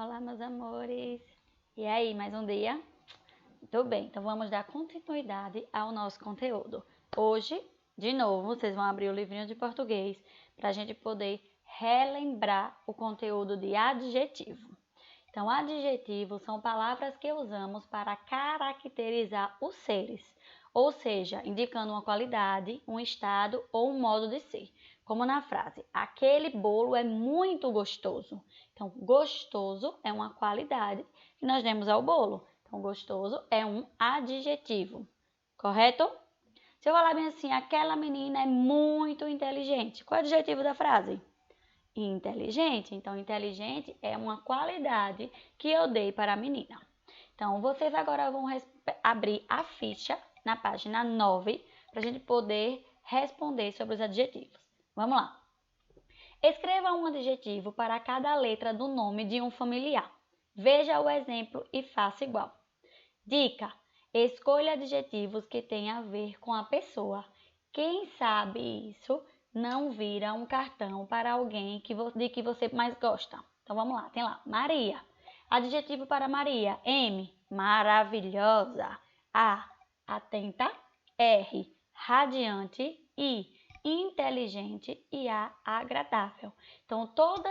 Olá, meus amores! E aí, mais um dia? Tudo bem, então vamos dar continuidade ao nosso conteúdo. Hoje, de novo, vocês vão abrir o livrinho de português para a gente poder relembrar o conteúdo de adjetivo. Então, adjetivos são palavras que usamos para caracterizar os seres, ou seja, indicando uma qualidade, um estado ou um modo de ser. Como na frase, aquele bolo é muito gostoso. Então, gostoso é uma qualidade que nós demos ao bolo. Então, gostoso é um adjetivo, correto? Se eu falar bem assim, aquela menina é muito inteligente. Qual é o adjetivo da frase? Inteligente. Então, inteligente é uma qualidade que eu dei para a menina. Então, vocês agora vão abrir a ficha na página 9 para a gente poder responder sobre os adjetivos. Vamos lá. Escreva um adjetivo para cada letra do nome de um familiar. Veja o exemplo e faça igual. Dica: escolha adjetivos que tenham a ver com a pessoa. Quem sabe isso não vira um cartão para alguém de que você mais gosta. Então vamos lá, tem lá, Maria. Adjetivo para Maria: M, maravilhosa. A, atenta. R, radiante. I, inteligente. E A, agradável. Então todos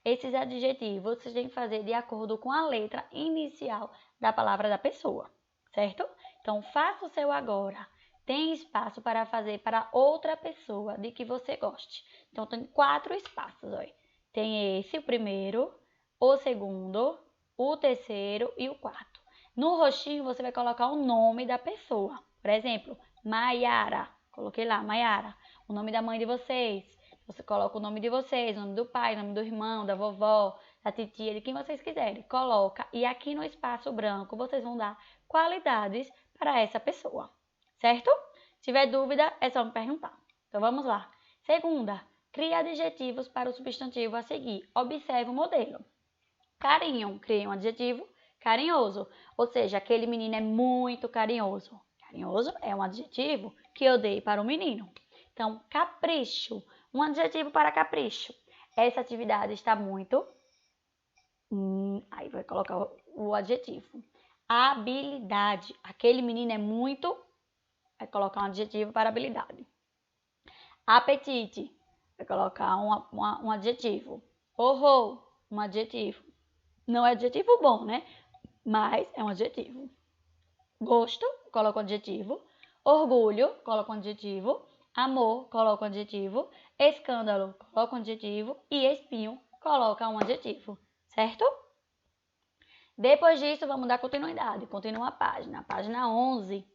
esses adjetivos vocês têm que fazer de acordo com a letra inicial da palavra da pessoa, certo? Então faça o seu agora. Tem espaço para fazer para outra pessoa de que você goste. Então, tem 4 espaços, olha. Tem esse, o primeiro, o segundo, o terceiro e o quarto. No roxinho, você vai colocar o nome da pessoa. Por exemplo, Maiara. Coloquei lá, Maiara. O nome da mãe de vocês. Você coloca o nome de vocês, o nome do pai, o nome do irmão, da vovó, da titia, de quem vocês quiserem. Coloca e aqui no espaço branco, vocês vão dar qualidades para essa pessoa. Certo? Se tiver dúvida, é só me perguntar. Então, vamos lá. Segunda, crie adjetivos para o substantivo a seguir. Observe o modelo. Carinho, crie um adjetivo carinhoso. Ou seja, aquele menino é muito carinhoso. Carinhoso é um adjetivo que eu dei para o menino. Então, capricho, um adjetivo para capricho. Essa atividade está muito... aí vai colocar o adjetivo. Habilidade, aquele menino é muito... vai colocar um adjetivo para habilidade. Apetite, vai colocar um adjetivo. Horror, um adjetivo. Não é adjetivo bom, né? Mas é um adjetivo. Gosto, coloca um adjetivo. Orgulho, coloca um adjetivo. Amor, coloca um adjetivo. Escândalo, coloca um adjetivo. E espinho, coloca um adjetivo. Certo? Depois disso, vamos dar continuidade. Continua a página. Página 11.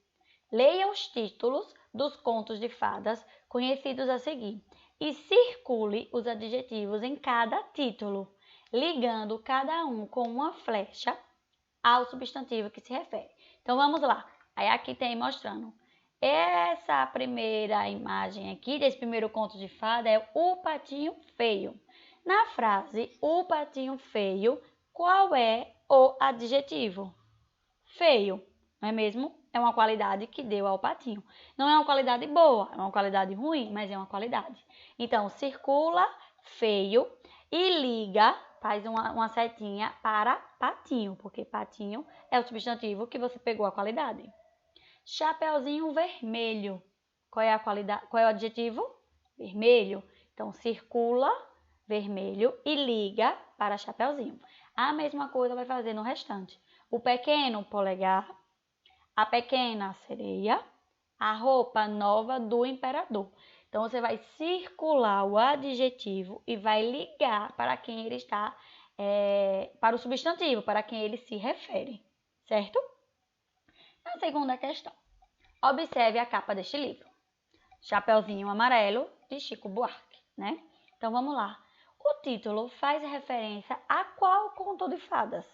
Leia os títulos dos contos de fadas conhecidos a seguir e circule os adjetivos em cada título, ligando cada um com uma flecha ao substantivo que se refere. Então vamos lá. Aí aqui tem mostrando. Essa primeira imagem aqui, desse primeiro conto de fada, é o patinho feio. Na frase, o patinho feio, qual é o adjetivo? Feio, não é mesmo? É uma qualidade que deu ao patinho. Não é uma qualidade boa, é uma qualidade ruim, mas é uma qualidade. Então, circula, feio, e liga, faz uma setinha para patinho, porque patinho é o substantivo que você pegou a qualidade. Chapeuzinho vermelho. Qual é a qualidade? Qual é o adjetivo? Vermelho. Então, circula, vermelho, e liga para chapeuzinho. A mesma coisa vai fazer no restante. O pequeno polegar, a pequena sereia, a roupa nova do imperador. Então, você vai circular o adjetivo e vai ligar para quem ele está, para o substantivo, para quem ele se refere, certo? A segunda questão. Observe a capa deste livro. Chapeuzinho Amarelo, de Chico Buarque, né? Então, vamos lá. O título faz referência a qual conto de fadas?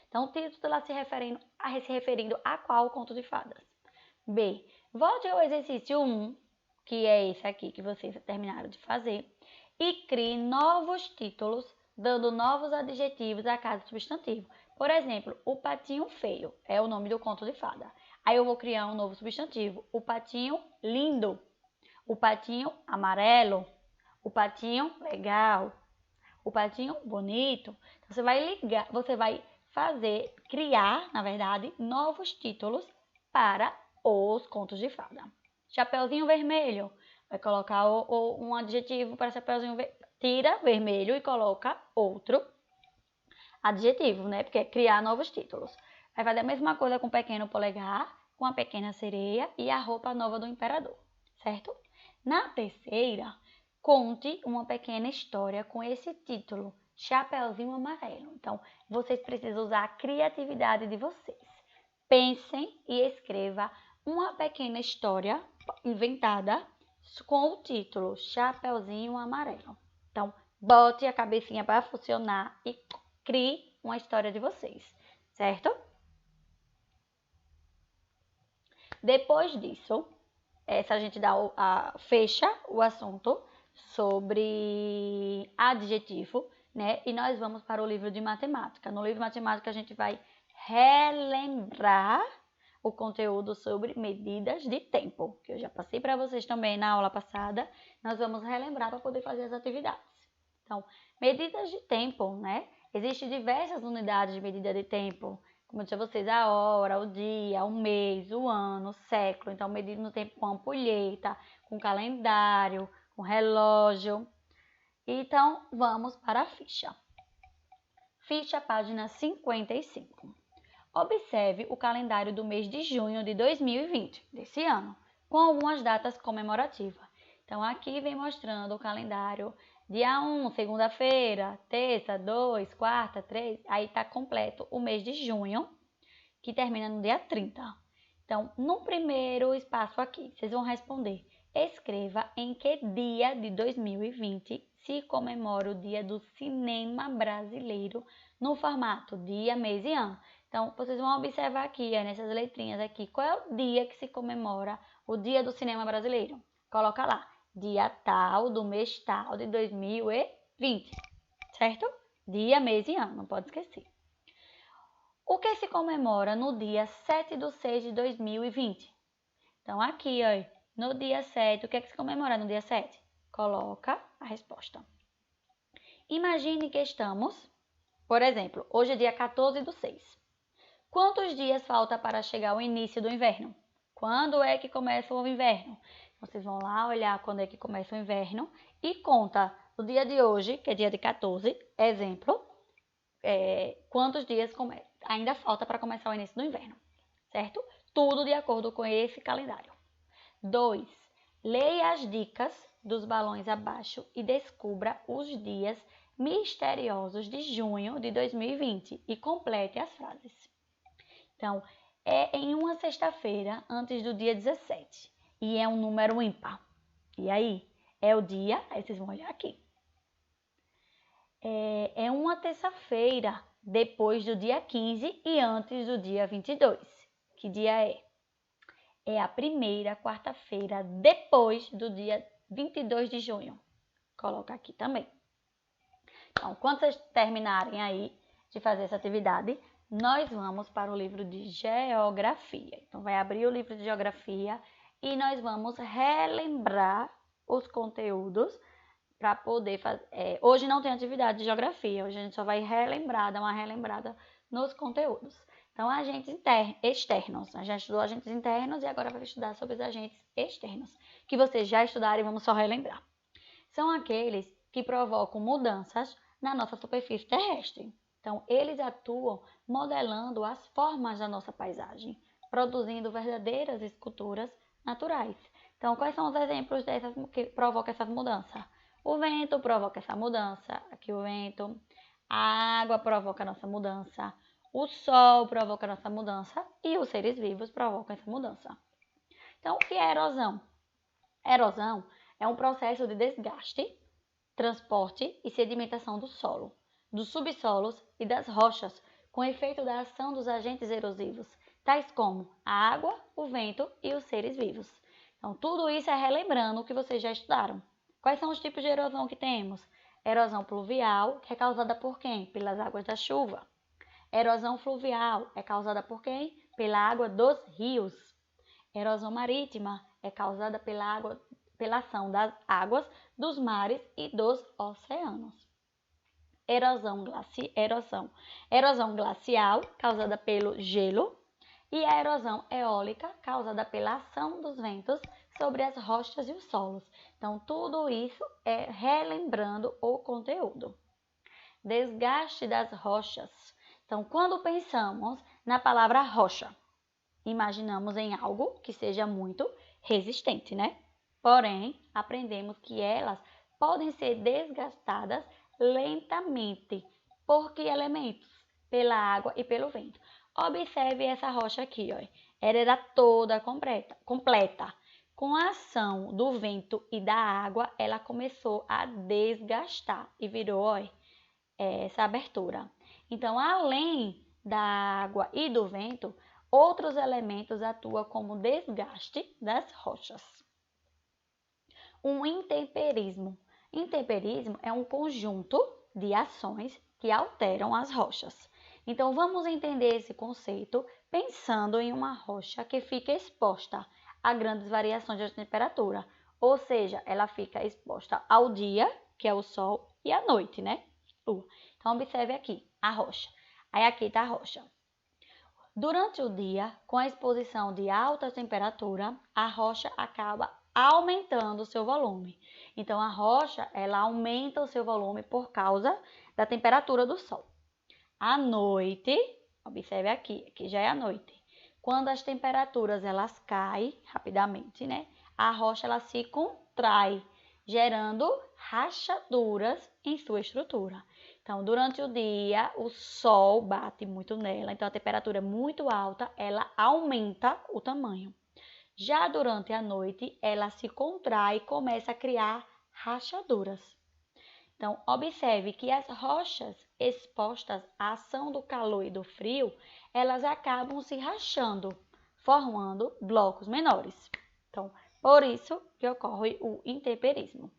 Então, o título está se referindo a qual conto de fadas? B. Volte ao exercício 1, que é esse aqui que vocês terminaram de fazer, e crie novos títulos, dando novos adjetivos a cada substantivo. Por exemplo, o patinho feio é o nome do conto de fada. Aí eu vou criar um novo substantivo, o patinho lindo, o patinho amarelo, o patinho legal, o patinho bonito. Então, você vai criar, na verdade, novos títulos para os contos de fada. Chapeuzinho vermelho, vai colocar um adjetivo para Chapeuzinho vermelho. Tira vermelho e coloca outro adjetivo, né? Porque é criar novos títulos. Vai fazer a mesma coisa com o pequeno polegar, com a pequena sereia e a roupa nova do imperador, certo? Na terceira, conte uma pequena história com esse título, Chapeuzinho Amarelo. Então, vocês precisam usar a criatividade de vocês. Pensem e escreva uma pequena história inventada com o título Chapeuzinho Amarelo. Então, bote a cabecinha para funcionar e crie uma história de vocês, certo? Depois disso, a gente fecha o assunto sobre adjetivo, né? E nós vamos para o livro de matemática. No livro de matemática, a gente vai relembrar o conteúdo sobre medidas de tempo, que eu já passei para vocês também na aula passada. Nós vamos relembrar para poder fazer as atividades. Então, medidas de tempo, né? Existem diversas unidades de medida de tempo, como eu disse a vocês, a hora, o dia, o mês, o ano, o século. Então, medido no tempo com ampulheta, com calendário, com relógio. Então, vamos para a ficha. Ficha, página 55. Observe o calendário do mês de junho de 2020, desse ano, com algumas datas comemorativas. Então, aqui vem mostrando o calendário dia 1, segunda-feira, terça, 2, quarta, 3, aí está completo o mês de junho, que termina no dia 30. Então, no primeiro espaço aqui, vocês vão responder, escreva em que dia de 2020 se comemora o Dia do Cinema Brasileiro no formato dia, mês e ano. Então, vocês vão observar aqui, nessas letrinhas aqui, qual é o dia que se comemora o Dia do Cinema Brasileiro. Coloca lá, dia tal do mês tal de 2020, certo? Dia, mês e ano, não pode esquecer. O que se comemora no dia 7/6/2020? Então, aqui, ó, no dia 7, o que é que se comemora no dia 7? Coloca a resposta. Imagine que estamos, por exemplo, hoje é dia 14/6. Quantos dias falta para chegar o início do inverno? Quando é que começa o inverno? Vocês vão lá olhar quando é que começa o inverno e conta o dia de hoje, que é dia de 14, exemplo, quantos dias ainda falta para começar o início do inverno, certo? Tudo de acordo com esse calendário. 2. Leia as dicas dos balões abaixo e descubra os dias misteriosos de junho de 2020 e complete as frases. Então, é em uma sexta-feira antes do dia 17 e é um número ímpar. E aí, é o dia, aí vocês vão olhar aqui. É uma terça-feira depois do dia 15 e antes do dia 22. Que dia é? É a primeira quarta-feira depois do dia 22 de junho. Coloca aqui também. Então, quando vocês terminarem aí de fazer essa atividade, nós vamos para o livro de Geografia. Então, vai abrir o livro de Geografia e nós vamos relembrar os conteúdos para poder fazer. Hoje não tem atividade de Geografia, hoje a gente só vai relembrar, dar uma relembrada nos conteúdos. Então, agentes externos. A gente estudou agentes internos e agora vai estudar sobre os agentes externos, que vocês já estudaram e vamos só relembrar. São aqueles que provocam mudanças na nossa superfície terrestre. Então, eles atuam modelando as formas da nossa paisagem, produzindo verdadeiras esculturas naturais. Então, quais são os exemplos dessas que provocam essas mudanças? O vento provoca essa mudança, aqui o vento. A água provoca a nossa mudança. O sol provoca a nossa mudança e os seres vivos provocam essa mudança. Então, o que é erosão? Erosão é um processo de desgaste, transporte e sedimentação do solo, dos subsolos e das rochas, com efeito da ação dos agentes erosivos, tais como a água, o vento e os seres vivos. Então, tudo isso é relembrando o que vocês já estudaram. Quais são os tipos de erosão que temos? Erosão pluvial, que é causada por quem? Pelas águas da chuva. Erosão fluvial é causada por quem? Pela água dos rios. Erosão marítima é causada pela ação das águas dos mares e dos oceanos. erosão glacial, causada pelo gelo, e a erosão eólica, causada pela ação dos ventos sobre as rochas e os solos. Então, tudo isso é relembrando o conteúdo. Desgaste das rochas. Então, quando pensamos na palavra rocha, imaginamos em algo que seja muito resistente, né? Porém, aprendemos que elas podem ser desgastadas lentamente. Por que elementos? Pela água e pelo vento. Observe essa rocha aqui, ó. Ela era toda completa. Com a ação do vento e da água, ela começou a desgastar e virou, ó, essa abertura. Então, além da água e do vento, outros elementos atuam como desgaste das rochas. Um intemperismo. Intemperismo é um conjunto de ações que alteram as rochas. Então, vamos entender esse conceito pensando em uma rocha que fica exposta a grandes variações de temperatura, ou seja, ela fica exposta ao dia, que é o sol, e à noite, né? Então, observe aqui a rocha. Aí aqui está a rocha. Durante o dia, com a exposição de alta temperatura, a rocha acaba aumentando o seu volume. Então, a rocha, ela aumenta o seu volume por causa da temperatura do sol. À noite, observe aqui já é a noite. Quando as temperaturas elas caem rapidamente, né? A rocha ela se contrai, gerando rachaduras em sua estrutura. Então, durante o dia, o sol bate muito nela, então a temperatura é muito alta, ela aumenta o tamanho. Já durante a noite, ela se contrai e começa a criar rachaduras. Então, observe que as rochas expostas à ação do calor e do frio, elas acabam se rachando, formando blocos menores. Então, por isso que ocorre o intemperismo.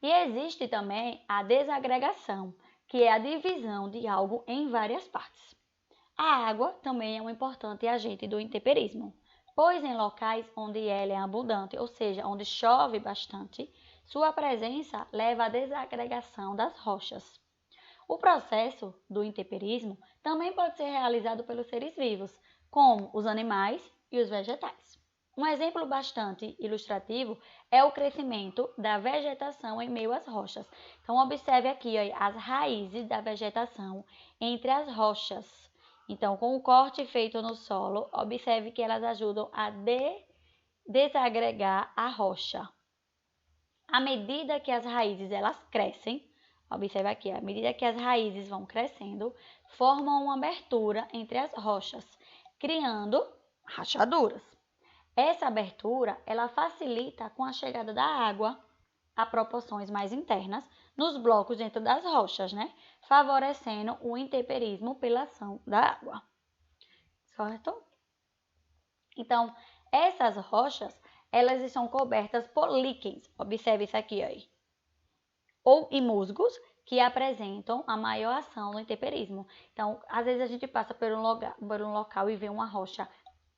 E existe também a desagregação, que é a divisão de algo em várias partes. A água também é um importante agente do intemperismo, pois em locais onde ela é abundante, ou seja, onde chove bastante, sua presença leva à desagregação das rochas. O processo do intemperismo também pode ser realizado pelos seres vivos, como os animais e os vegetais. Um exemplo bastante ilustrativo é o crescimento da vegetação em meio às rochas. Então, observe aqui ó, as raízes da vegetação entre as rochas. Então, com o corte feito no solo, observe que elas ajudam a desagregar a rocha. À medida que as raízes elas crescem, observe aqui, à medida que as raízes vão crescendo, formam uma abertura entre as rochas, criando rachaduras. Essa abertura, ela facilita com a chegada da água a proporções mais internas nos blocos dentro das rochas, né? Favorecendo o intemperismo pela ação da água. Certo? Então, essas rochas, elas são cobertas por líquens. Observe isso aqui aí. Ou em musgos, que apresentam a maior ação no intemperismo. Então, às vezes a gente passa por um local e vê uma rocha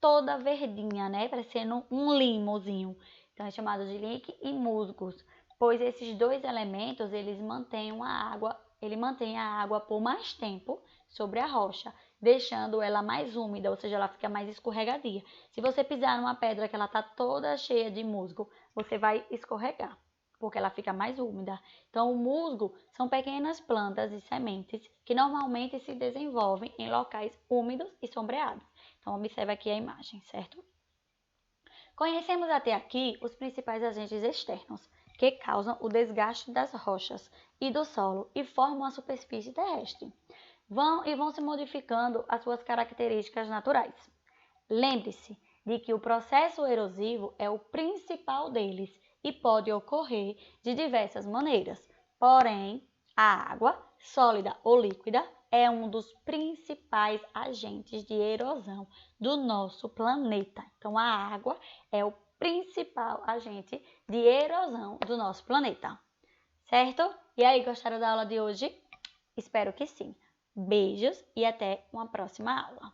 toda verdinha, né? Parecendo um limozinho. Então, é chamado de líquen e musgos, pois esses dois elementos, eles mantêm a água por mais tempo sobre a rocha, deixando ela mais úmida, ou seja, ela fica mais escorregadia. Se você pisar numa pedra que ela está toda cheia de musgo, você vai escorregar, porque ela fica mais úmida. Então, o musgo são pequenas plantas e sementes que normalmente se desenvolvem em locais úmidos e sombreados. Então, observe aqui a imagem, certo? Conhecemos até aqui os principais agentes externos que causam o desgaste das rochas e do solo e formam a superfície terrestre. Vão se modificando as suas características naturais. Lembre-se de que o processo erosivo é o principal deles e pode ocorrer de diversas maneiras. Porém, a água, sólida ou líquida, é um dos principais agentes de erosão do nosso planeta. Então, a água é o principal agente de erosão do nosso planeta. Certo? E aí, gostaram da aula de hoje? Espero que sim. Beijos e até uma próxima aula.